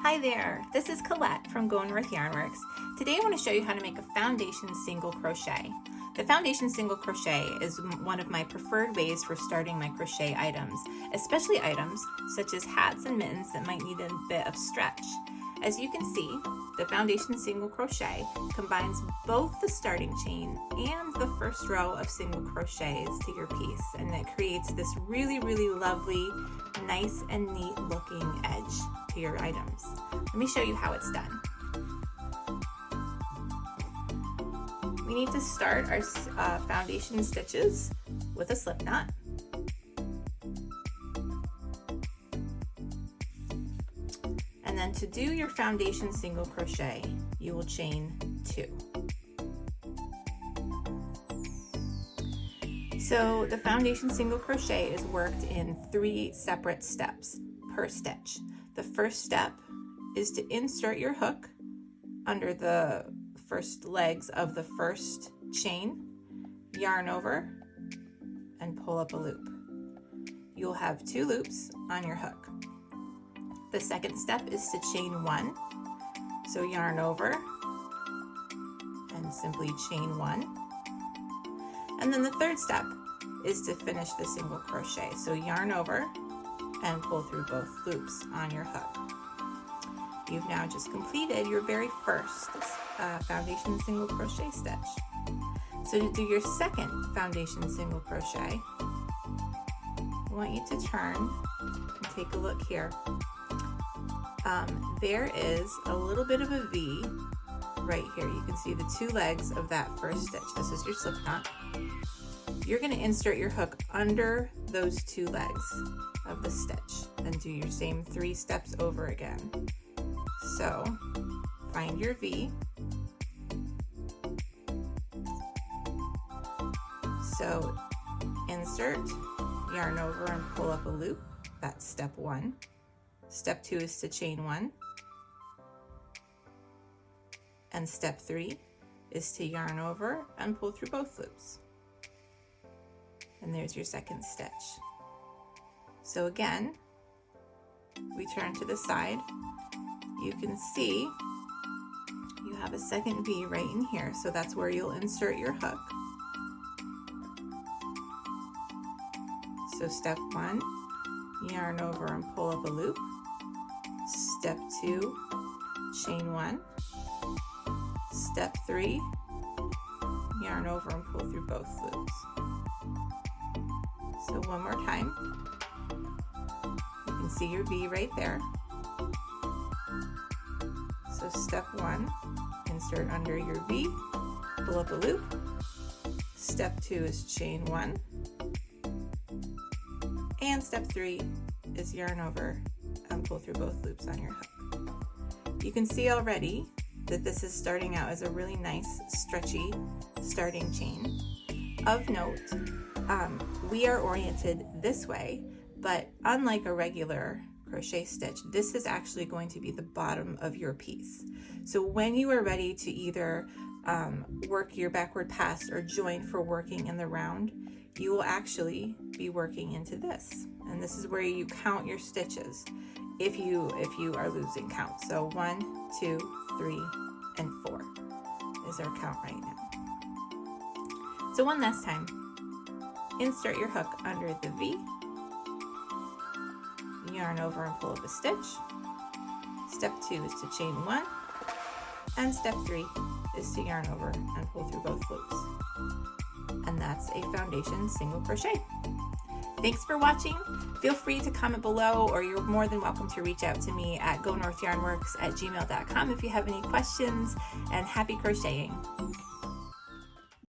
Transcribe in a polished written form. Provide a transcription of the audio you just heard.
Hi there, this is Colette from Go North Yarnworks. Today I want to show you how to make a foundation single crochet. The foundation single crochet is one of my preferred ways for starting my crochet items, especially items such as hats and mittens that might need a bit of stretch. As you can see, the foundation single crochet combines both the starting chain and the first row of single crochets to your piece, and it creates this really lovely, nice and neat looking edge to your items. Let me show you how it's done. We need to start our foundation stitches with a slip knot. And then to do your foundation single crochet, you will chain 2. So the foundation single crochet is worked in 3 separate steps per stitch. The first step is to insert your hook under the first legs of the first chain, yarn over, and pull up a loop. You'll have 2 loops on your hook. The second step is to chain 1. So yarn over and simply chain 1. And then the third step is to finish the single crochet. So yarn over and pull through both loops on your hook. You've now just completed your very first foundation single crochet stitch. So to do your second foundation single crochet, I want you to turn and take a look here. There is a little bit of a V right here. You can see the 2 legs of that first stitch. This is your slip knot. You're going to insert your hook under those 2 legs of the stitch and do your same 3 steps over again. So find your V. So insert, yarn over and pull up a loop. That's step 1. Step 2 is to chain 1. And step 3 is to yarn over and pull through both loops. And there's your second stitch. So again, we turn to the side. You can see you have a second V right in here, so that's where you'll insert your hook. So step 1, yarn over and pull up a loop. Step 2, chain 1. Step 3, yarn over and pull through both loops. So one more time. You can see your V right there. So step 1, insert under your V, pull up a loop. Step 2 is chain 1. And step 3 is yarn over and pull through both loops on your hook. You can see already that this is starting out as a really nice, stretchy starting chain. Of note, we are oriented this way, but unlike a regular crochet stitch, this is actually going to be the bottom of your piece. So when you are ready to either work your backward pass or join for working in the round, you will actually be working into this. And this is where you count your stitches if you are losing count. So 1, 2, 3, and 4 is our count right now. So one last time. Insert your hook under the V, yarn over and pull up a stitch. Step 2 is to chain 1, and step 3 is to yarn over and pull through both loops. And that's a foundation single crochet. Thanks for watching. Feel free to comment below, or you're more than welcome to reach out to me at gonorthyarnworks@gmail.com if you have any questions, and happy crocheting.